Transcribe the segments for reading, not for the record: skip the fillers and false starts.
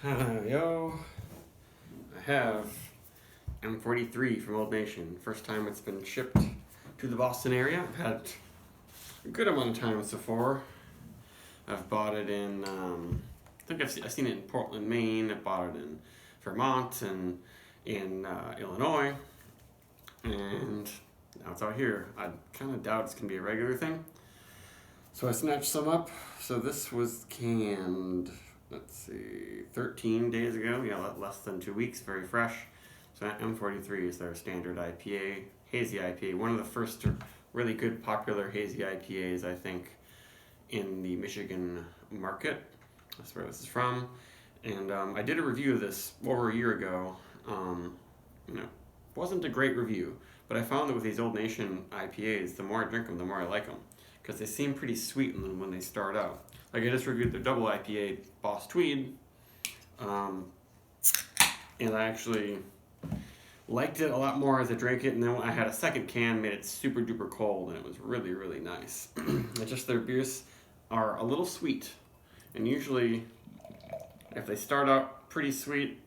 Yo, I have M-43 from Old Nation. First time it's been shipped to the Boston area. I've had a good amount of time before. I've bought it in, I think I've seen it in Portland, Maine. I bought it in Vermont and in Illinois. And now it's out here. I kind of doubt it's going to be a regular thing. So I snatched some up. So this was canned, let's see, 13 days ago. Yeah, less than 2 weeks, very fresh. So M-43 is their standard IPA, hazy IPA. One of the first really good, popular hazy IPAs, I think, in the Michigan market. That's where this is from. And I did a review of this over a year ago. Wasn't a great review, but I found that with these Old Nation IPAs, the more I drink them, the more I like them, because they seem pretty sweet when they start out. Like I just reviewed their double IPA, Boss Tweed, and I actually liked it a lot more as I drank it, and then when I had a second can, made it super duper cold, and it was really, really nice. It's just their beers are a little sweet, and usually if they start out pretty sweet,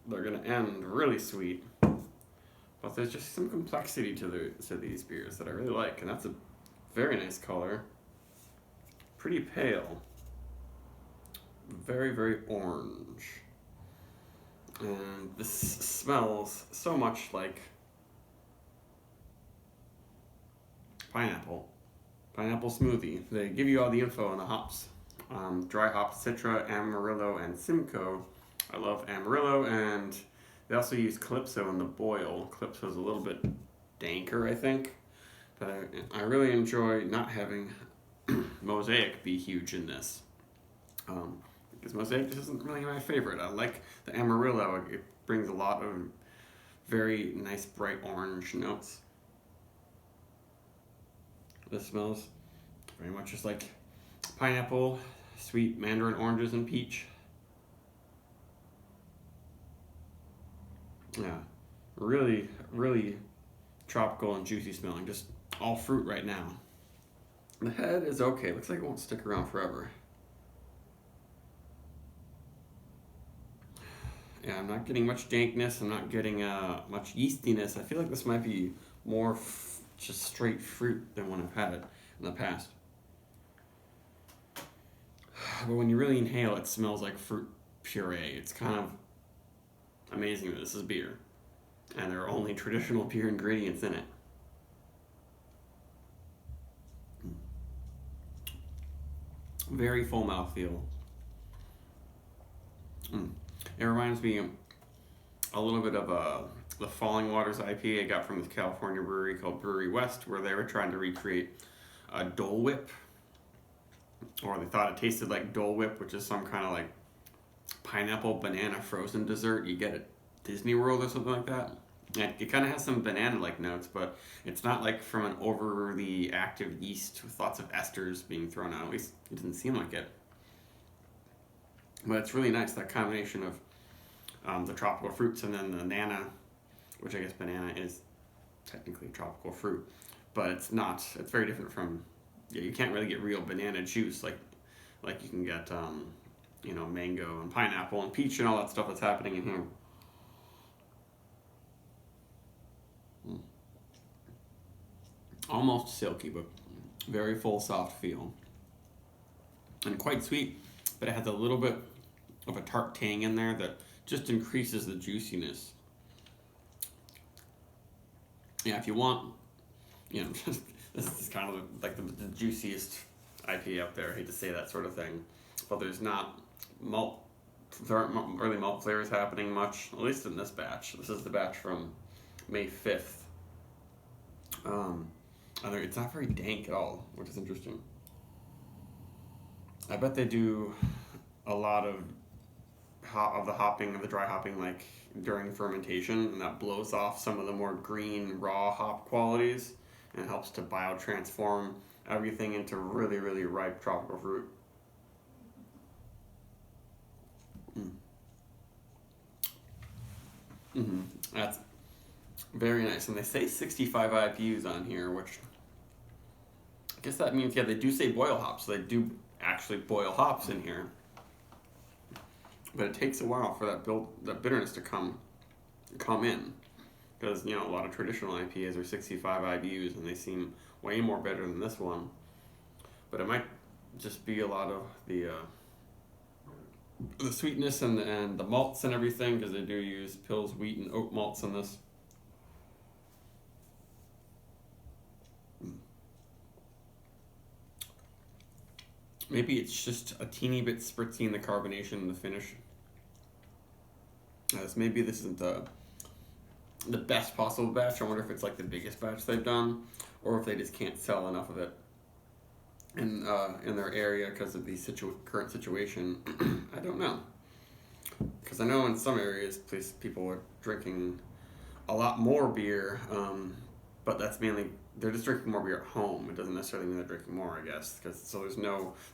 they're gonna end really sweet. But there's just some complexity to these beers that I really like, and that's a very nice color. Pretty pale. Very, very orange. And this smells so much like pineapple. Pineapple smoothie. They give you all the info on the hops. Dry hops, Citra, Amarillo, and Simcoe. I love Amarillo, and they also use Calypso in the boil. Calypso's a little bit danker, I think. But I really enjoy not having Mosaic be huge in this. Because Mosaic just isn't really my favorite. I like the Amarillo. It brings a lot of very nice bright orange notes. This smells very much just like pineapple, sweet mandarin oranges, and peach. Yeah, really, really tropical and juicy smelling. Just all fruit right now. The head is okay. Looks like it won't stick around forever. Yeah, I'm not getting much dankness. I'm not getting much yeastiness. I feel like this might be more just straight fruit than when I've had it in the past. But when you really inhale, it smells like fruit puree. It's kind of amazing that this is beer, and there are only traditional beer ingredients in it. Very full mouthfeel. It reminds me a little bit of the Falling Waters IPA I got from this California brewery called Brewery West, where they were trying to recreate a Dole Whip, or they thought it tasted like Dole Whip, which is some kind of like pineapple banana frozen dessert you get at Disney World or something like that. And it kind of has some banana-like notes, but it's not like from an overly active yeast with lots of esters being thrown out. At least it doesn't seem like it. But it's really nice, that combination of the tropical fruits and then the nana, which I guess banana is technically tropical fruit, but it's not. It's very different from, you can't really get real banana juice like you can get, mango and pineapple and peach and all that stuff that's happening in here. Almost silky, but very full, soft feel. And quite sweet, but it has a little bit of a tart tang in there that just increases the juiciness. Yeah, if you want, this is kind of like the juiciest IPA out there. I hate to say that sort of thing, but there aren't early malt flavors happening much, at least in this batch. This is the batch from May 5th. It's not very dank at all, which is interesting. I bet they do a lot of the hopping, of the dry hopping, like during fermentation, and that blows off some of the more green raw hop qualities and helps to biotransform everything into really, really ripe tropical fruit. That's very nice. And they say 65 IPUs on here, which I guess that means, yeah, they do say boil hops. So they do actually boil hops in here. but it takes a while for that bitterness to come in, because a lot of traditional IPAs are 65 IBUs and they seem way more bitter than this one. But it might just be a lot of the sweetness and the malts and everything, because they do use Pils wheat and oat malts in this. Maybe it's just a teeny bit spritzy in the carbonation and the finish. Maybe this isn't the best possible batch. I wonder if it's like the biggest batch they've done, or if they just can't sell enough of it in their area because of the current situation. I don't know, because I know in some areas people are drinking a lot more beer, but that's mainly they're just drinking more beer at home. It doesn't necessarily mean they're drinking more, I guess, so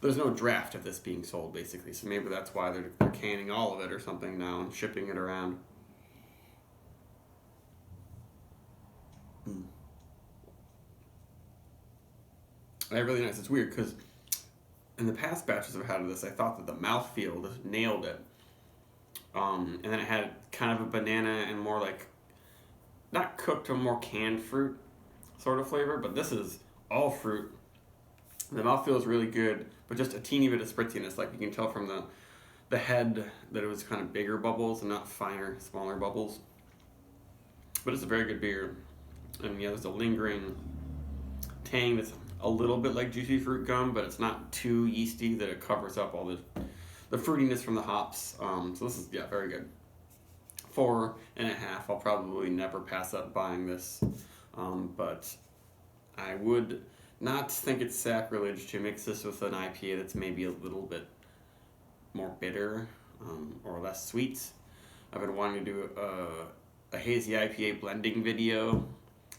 there's no draft of this being sold, basically. So maybe that's why they're canning all of it or something now and shipping it around. Really nice. It's weird because in the past batches I've had of this, I thought that the mouthfeel just nailed it. And then it had kind of a banana and more like, not cooked, but more canned fruit sort of flavor, but this is all fruit. The mouthfeel is really good, but just a teeny bit of spritziness. Like you can tell from the head that it was kind of bigger bubbles and not finer, smaller bubbles. But it's a very good beer. And there's a lingering tang that's a little bit like juicy fruit gum, but it's not too yeasty that it covers up all the fruitiness from the hops. So this is, very good. 4.5. I'll probably never pass up buying this. But I would not think it's sacrilege to mix this with an IPA that's maybe a little bit more bitter or less sweet. I've been wanting to do a hazy IPA blending video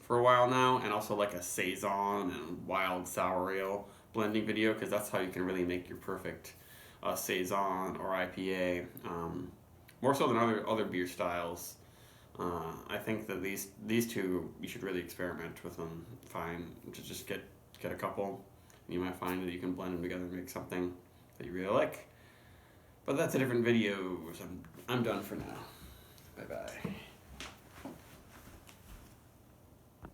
for a while now, and also like a Saison and wild sour ale blending video, because that's how you can really make your perfect Saison or IPA, more so than other beer styles. I think that these two, you should really experiment with them. Just get a couple. You might find that you can blend them together and make something that you really like. But that's a different video. So I'm done for now. Bye bye.